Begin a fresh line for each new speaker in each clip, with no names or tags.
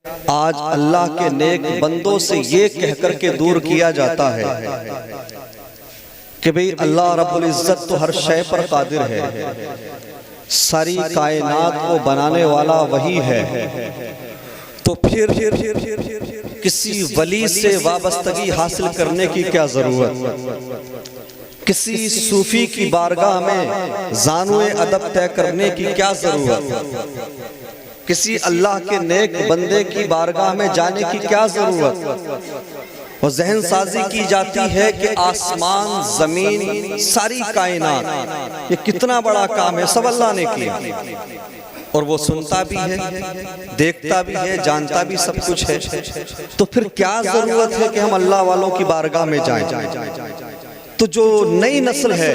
آج اللہ کے نیک بندوں سے یہ کہہ کر کے دور کیا جاتا ہے کہ بھئی اللہ رب العزت تو ہر شے پر قادر ہے، ساری کائنات کو بنانے والا وہی ہے، تو پھر کسی ولی سے وابستگی حاصل کرنے کی کیا ضرورت؟ کسی صوفی کی بارگاہ میں زانوِ ادب طے کرنے کی کیا ضرورت؟ کسی اللہ کے نیک بندے کی بارگاہ میں جانے کی کیا ضرورت؟ وہ ذہن سازی کی جاتی ہے کہ آسمان، زمین، ساری کائنات، یہ کتنا بڑا کام ہے، سب اللہ نے کیا، اور وہ سنتا بھی ہے، دیکھتا بھی ہے، جانتا بھی سب کچھ ہے، تو پھر کیا ضرورت ہے کہ ہم اللہ والوں کی بارگاہ میں جائیں؟ تو جو نئی نسل ہے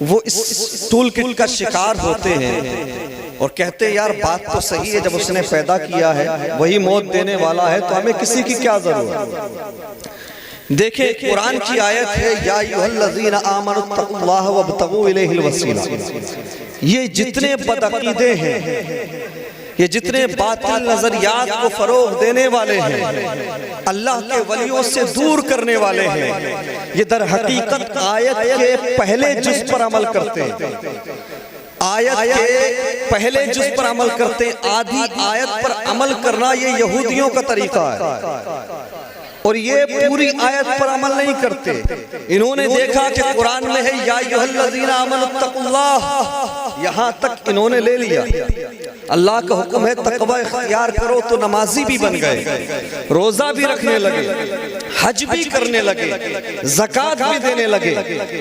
وہ اس ٹول کٹ کا شکار ہوتے ہیں اور کہتے ہیں یار بات تو صحیح ہے، جب اس نے پیدا کیا ہے وہی موت دینے والا ہے تو ہمیں کسی کی کیا ضرورت؟ دیکھیں قرآن کی آیت ہے یا ایھا الذین آمنوا اتقوا اللہ وابتغوا الیہ الوسیلہ۔ یہ جتنے بدعقیدے ہیں، یہ جتنے باطل نظریات کو فروغ دینے والے ہیں، اللہ کے ولیوں سے دور کرنے والے ہیں، یہ در حقیقت آیت کے پہلے جز پر عمل کرتے ہیں، آیت کے پہلے جز پر عمل کرتے ہیں، آدھی آیت پر عمل کرنا یہ یہودیوں کا طریقہ ہے، اور یہ پوری آیت پر عمل نہیں کرتے۔ انہوں نے دیکھا کہ قرآن میں ہے یا ایھا الذین آمنوا اتقوا اللہ، یہاں تک انہوں نے لے لیا، اللہ کا حکم ہے تقوی اختیار کرو، تو نمازی بھی بن گئے، روزہ بھی رکھنے لگے، حج بھی کرنے لگے، زکوٰۃ بھی دینے لگے،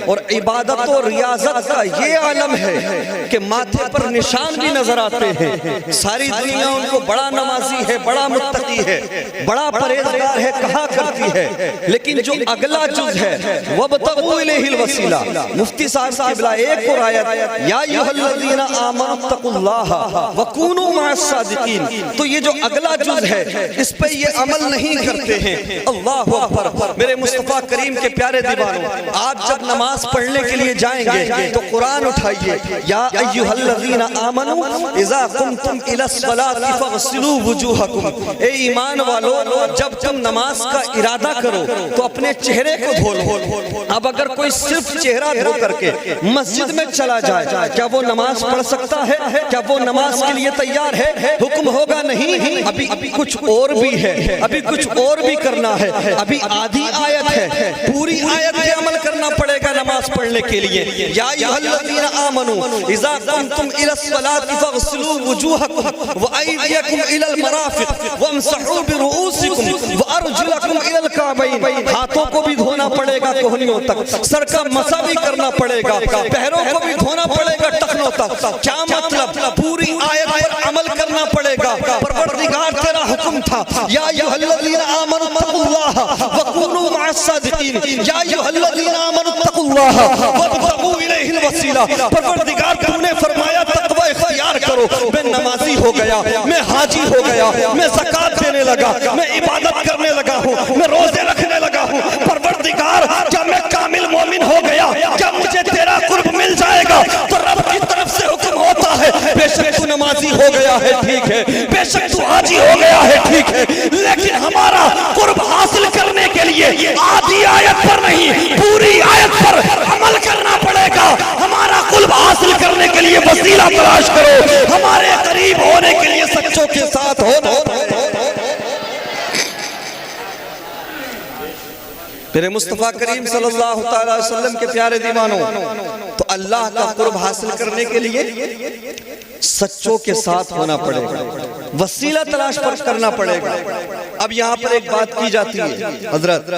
اور عبادت و ریاضت کا یہ عالم ہے کہ ماتھے پر نشان بھی نظر آتے ہیں، ساری دنیا ان کو بڑا نمازی ہے، بڑا متقی ہے، بڑا پرہیزگار ہے کہا کرتی ہے، لیکن جو اگلا جز ہے وَابْتَغُوا إِلَيْهِ الْوَسِيلَةَ، مفتی صاحب کی بلا ایک اور آیت یا ایھا الذین آمنوا اتقوا اللہ وَكُونُوا مَعَ الصَّادِقِينَ، تو یہ جو اگلا جز ہے اس پہ یہ عمل نہیں کرتے ہیں۔ اللہ اکبر، میرے مصطفیٰ کریم کے پیارے دیوانوں، آپ جب نماز پڑھنے کے لیے جائیں گے تو قرآن اٹھائیے، یا ایھا الذین آمنوا اذا قمتم الی الصلاۃ فاغسلوا وجوہکم، اے ایمان والو جب تم نماز کا ارادہ کرو تو اپنے چہرے کو دھو لو۔ اب اگر کوئی صرف چہرہ دھو کر کے مسجد میں چلا جائے، کیا وہ نماز پڑھ سکتا ہے؟ کیا وہ نماز کے لیے تیار ہے؟ حکم ہوگا نہیں، ابھی کچھ اور بھی ہے، ابھی کچھ اور بھی کرنا ہے، ابھی آدھی آیت ہے، پوری آیت پہ عمل کرنا پڑے گا نماز پڑھنے کے لیے۔ یا ایھا الذین آمنوا اذا قمتم الی الصلاۃ فاغسلوا وجوہکم وایدیکم الی المرافق وامسحوا برؤوسکم وارجلکم الی الکعبین، ہاتھوں کو بھی دھونا پڑے گا کوہنیوں تک، سر کا مسح بھی کرنا پڑے گا، پیروں کو بھی دھونا پڑے گا ٹخنوں تک۔ کیا مطلب؟ پوری آیت پر عمل کرنا پڑے گا۔ پروردگار تیرا حکم تھا یا ایھا الذین آمنوا اتقوا اللہ وکونوا مع الصادقین، یا ایھا الذین آمنوا اتقوا اللہ وابتغوا الیہ الوسیلہ، پروردگار تو نے فرمایا تقوی اختیار کرو۔ میں نمازی ہو گیا، میں حاجی ہو گیا، میں زکوٰۃ دینے لگا، میں عبادت کرنے لگا ہوں، میں روزے رکھنے لگا ہوں، پروردگار کیا میں کامل مومن ہو گیا؟ کیا مجھے تیرا قرب مل جائے گا؟ تو رب کی طرف سے حکم ہوتا ہے بے شک تو نمازی ہو گیا ہے ٹھیک ہے، بے شک تو حاجی ہو گیا ہے ٹھیک ہے، لیکن ہمارا قرب حاصل کرنے کے لیے آدھی آیت پر نہیں پوری آیت پر عمل کرنا پڑے گا۔ ہمارا قرب حاصل کرنے کے لیے وسیلہ تلاش کرو، ہمارے قریب ہونے کے لیے سچوں کے ساتھ ہو۔ میرے مصطفیٰ کریم صلی اللہ تعالی وسلم کے پیارے دیوانوں، تو اللہ کا قرب حاصل کرنے کے لیے سچوں کے ساتھ ہونا پڑے گا، وسیلہ تلاش کرنا پڑے گا۔ اب یہاں پر ایک بات کی جاتی ہے حضرت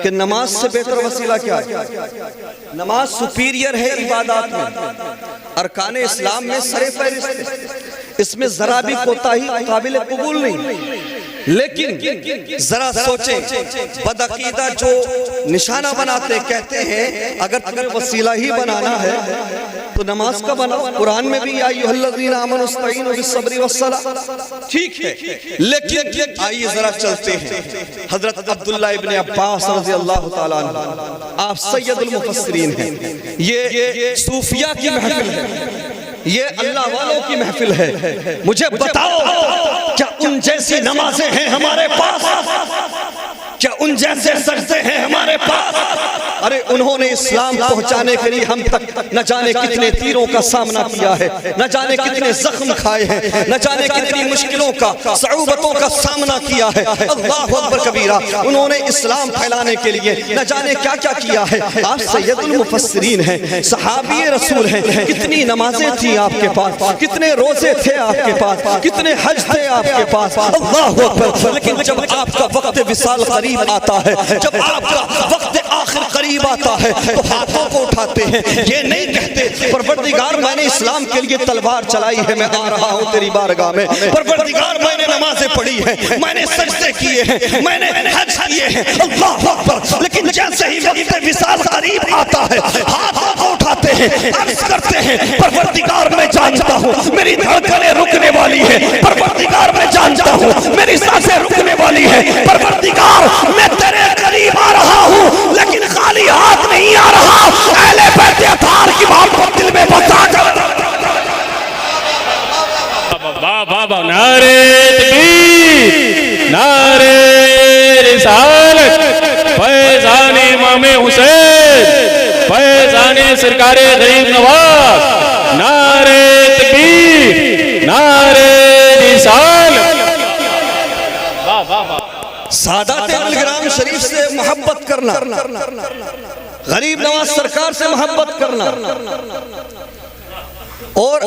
کہ نماز سے بہتر وسیلہ کیا ہے؟ نماز سپیریئر ہے عبادات میں، ارکان اسلام میں سر فہرست ہے، اس میں ذرا بھی کوتاہی قابل قبول نہیں۔ لیکن ذرا سوچیں، بدعقیدہ جو نشانہ بناتے کہتے ہیں اگر تمہیں وسیلہ ہی بنانا ہے تو نماز کا بناؤ، قرآن میں بھی یا ایھا الذین آمنوا استعینوا بالصبر والصلاۃ، ٹھیک ہے، لیکن آئیے ذرا چلتے ہیں۔ حضرت عبداللہ ابن عباس رضی اللہ تعالیٰ عنہ، آپ سید المفسرین ہیں، یہ صوفیہ کی محفل ہے، یہ اللہ والوں کی محفل ہے. مجھے بتاؤ کیا ان جیسی نمازیں ہیں ہمارے پاس؟ کیا ان جیسے سجدے ہیں ہمارے پاس؟ ارے انہوں نے اسلام پہنچانے کے لیے ہم تک نہ جانے کتنے تیروں کا سامنا کیا ہے، نہ جانے کتنے زخم کھائے ہیں، نہ جانے کتنی مشکلوں کا، صعوبتوں کا سامنا کیا ہے. اللہ اکبر کبیرہ. انہوں نے اسلام پھیلانے کے لیے نہ جانے کیا کیا کیا ہے. آپ سید المفسرین ہیں، صحابی رسول ہیں. کتنی نمازیں تھیں آپ کے پاس، کتنے روزے تھے آپ کے پاس، کتنے حج تھے آپ کے پاس. اللہ اکبر. لیکن جب آپ کا وقت وصال قریب آتا ہے، جب آپ کا وقت آخر قریب آتا ہے تو ہاتھوں کو اٹھاتے ہیں. یہ نہیں کہتے پروردگار میں نے اسلام کے لیے تلوار چلائی ہے، میں آ رہا ہوں تیری بارگاہ میں. پروردگار میں نے نمازیں پڑھی ہیں، میں نے سجدے کیے ہیں، میں نے حج کیے ہیں. اللہ اکبر. لیکن جیسے ہی وقت وصال قریب آتا ہے ہاتھوں کو اٹھاتے ہیں، عرض کرتے ہیں پروردگار میں جانتا ہوں میری دھڑکنیں رکنے والی ہے، پروردگار میں جانتا ہوں میری سانسیں رکنے والی ہے، پروردگار میں تیرے قریب آ رہا ہوں لیکن خالی ہاتھ نہیں آ رہا. اہل بیت اطہار کی محبت دل میں بسا کر
بابا نعرے تکبیر، نعرے رسالت، فیضان امام حسین، فیضان سرکار غریب نواز، نعرے تکبیر، نعرے رسالت.
سادات عالمگرام شریف سے محبت کرنا، غریب نواز سرکار سے محبت کرنا اور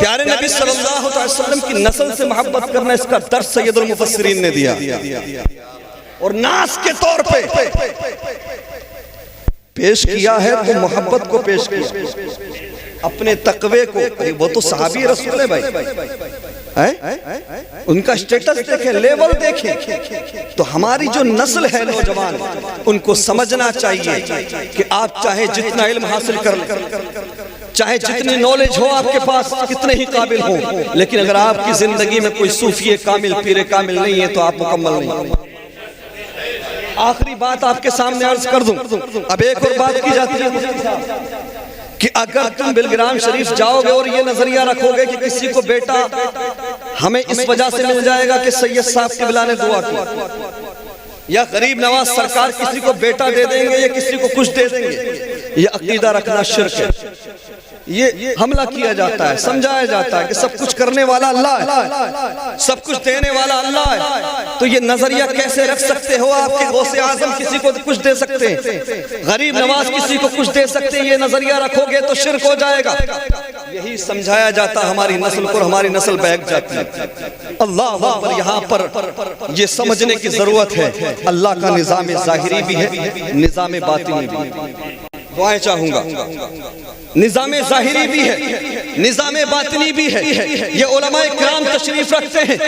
پیارے نبی صلی اللہ علیہ وسلم کی نسل سے محبت کرنا، اس کا درس سید المفسرین نے دیا. اور ناز کے طور پہ پیش کیا ہے تو محبت کو پیش کیا، اپنے تقوی کو. وہ تو صحابی رسول ہے بھائی، ان کا سٹیٹس دیکھیں، لیول دیکھیں. تو ہماری جو نسل ہے نوجوان، ان کو سمجھنا چاہیے کہ آپ چاہے جتنا علم حاصل کر لیں، چاہے جتنی نالج ہو آپ کے پاس، کتنے ہی قابل ہوں، لیکن اگر آپ کی زندگی میں کوئی صوفی کامل، پیر کامل نہیں ہے تو آپ مکمل نہیں. آخری بات آپ کے سامنے عرض کر دوں. اب ایک اور بات کی جاتی ہے کہ اگر تم بلگرام شریف جاؤ گے اور یہ نظریہ رکھو گے کہ کسی کو بیٹا ہمیں اس وجہ سے مل جائے گا کہ سید صاحب قبلہ نے دعا کی، یا غریب نواز سرکار کسی کو بیٹا دے دیں گے یا کسی کو کچھ دے دیں گے، یہ عقیدہ رکھنا شرک ہے. یہ حملہ کیا جاتا ہے، سمجھایا جاتا ہے کہ سب کچھ کرنے والا اللہ ہے، سب کچھ دینے والا اللہ ہے. تو یہ نظریہ کیسے رکھ سکتے ہو آپ کہ غوث اعظم کسی کو کچھ دے سکتے ہیں، غریب نواز کسی کو کچھ دے سکتے ہیں؟ یہ نظریہ رکھو گے تو شرک ہو جائے گا. یہی سمجھایا جاتا ہماری نسل کو، ہماری نسل بہک جاتی ہے. اللہ اکبر. یہاں پر یہ سمجھنے کی ضرورت ہے اللہ کا نظام ظاہری بھی ہے، نظام باطنی بھی ہے. دعائیں چاہوں گا. نظام ظاہری بھی ہے، نظام باطنی بھی ہے. یہ علماء کرام تشریف رکھتے ہیں،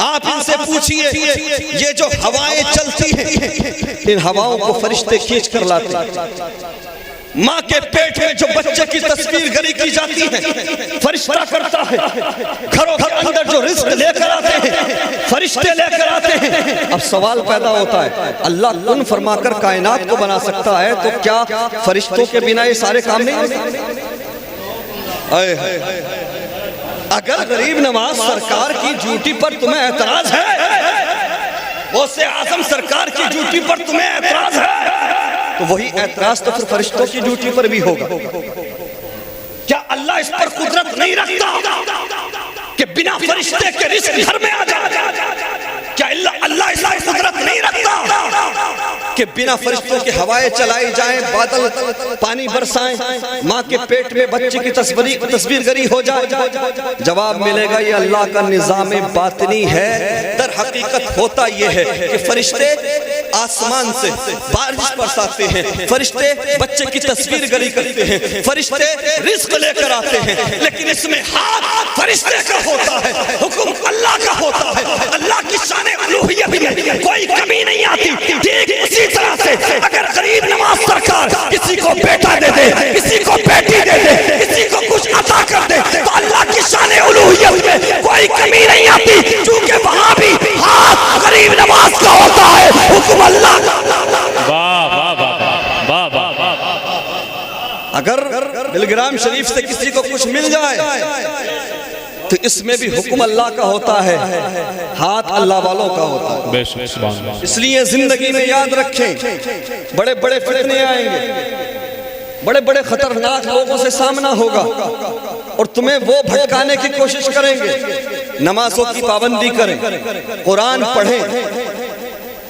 آپ ان سے پوچھئے یہ جو ہوائیں چلتی ہیں ان ہواؤں کو فرشتے کھینچ کر لاتے ہیں. ماں کے پیٹ میں جو بچے کی تصویر گری کی جاتی ہے فرشتہ کرتا ہے. گھروں کے اندر جو رزق لے کر آتے ہیں فرشتے لے کر آتے ہیں. اب سوال پیدا ہوتا ہے، اللہ کن فرما کر کائنات کو بنا سکتا ہے تو کیا فرشتوں کے بنا یہ سارے کام نہیں ہوتے؟ اگر غریب نواز سرکار کی ڈیوٹی پر تمہیں اعتراض ہے، غوث اعظم سرکار کی ڈیوٹی پر تمہیں اعتراض ہے، تو وہی اعتراض تو پھر فرشتوں کی ڈیوٹی پر بھی ہوگا. کیا اللہ اس پر قدرت نہیں رکھتا کہ بنا فرشتے کے رزق گھر میں آ جائے؟ کیا اللہ اس پر قدرت نہیں رکھتا کہ بنا فرشتوں کے ہوائیں چلائی جائیں، بادل پانی برسائیں، ماں کے پیٹ میں بچے کی تصویر گری ہو جائے؟ جواب ملے گا یہ اللہ کا نظام باطنی ہے. در حقیقت ہوتا یہ ہے کہ فرشتے آسمان سے بارش برساتے ہیں، فرشتے بچے کی تصویر گری کرتے ہیں، فرشتے رزق لے کر آتے ہیں، لیکن اس میں ہاتھ فرشتے کا ہوتا ہے، حکم اللہ کا ہوتا ہے. اللہ کی شان الوہیت میں کوئی کمی نہیں آتی. ٹھیک اسی طرح سے اگر غریب نواز سرکار کسی کو بیٹا دے دے، کسی کو بیٹی دے دے، کسی کو کچھ عطا کر دے تو اللہ کی شان الوہیت میں کوئی کمی نہیں آتی، چونکہ وہاں بھی ہاتھ غریب نواز کا ہوتا ہے، حکم اللہ کا. اگر گرام شریف سے کسی کو کچھ مل جائے تو اس میں بھی حکم اللہ کا ہوتا ہے، ہاتھ اللہ والوں کا ہوتا ہے۔
بے شک سبحان اللہ۔
اس لیے زندگی میں یاد رکھیں، بڑے بڑے فتنے آئیں گے، بڑے بڑے خطرناک لوگوں سے سامنا ہوگا اور تمہیں وہ بھٹکانے کی کوشش کریں گے۔ نمازوں کی پابندی کریں، قرآن پڑھیں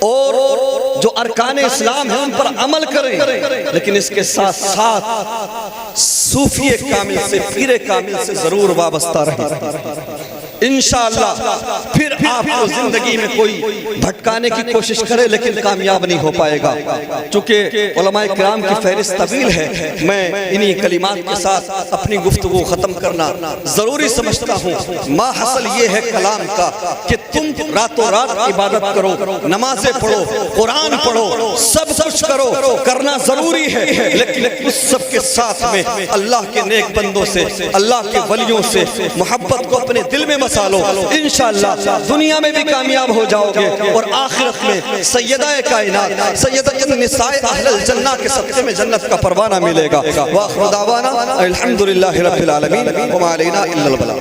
اور جو ارکان اسلام ہیں ان پر عمل کریں، لیکن اس کے ساتھ ساتھ صوفی کامل سے، پیر کامل سے ضرور وابستہ رہیں۔ انشاءاللہ پھر آپ کو زندگی میں کوئی بھٹکانے کی کوشش کرے لیکن کامیاب نہیں ہو پائے گا۔ چونکہ علماء کرام کی فہرست طویل ہے، میں انہی کلمات کے ساتھ اپنی گفتگو ختم کرنا ضروری سمجھتا ہوں۔ ما حاصل یہ ہے کلام کا کہ تم راتوں رات عبادت کرو، نمازیں پڑھو، قرآن پڑھو، سب کچھ کرو، کرنا ضروری ہے، لیکن اس سب کے ساتھ میں اللہ کے نیک بندوں سے، اللہ کے ولیوں سے محبت کو اپنے دل میں مسالو۔ انشاءاللہ دنیا میں بھی کامیاب ہو جاؤ گے اور آخرت میں سیدہ کائنات، سیدہ النساء اہل الجنہ کے صدقے میں جنت کا پروانہ ملے گا۔ وآخر دعوانا الحمدللہ رب العالمین وما علینا الا البلاغ۔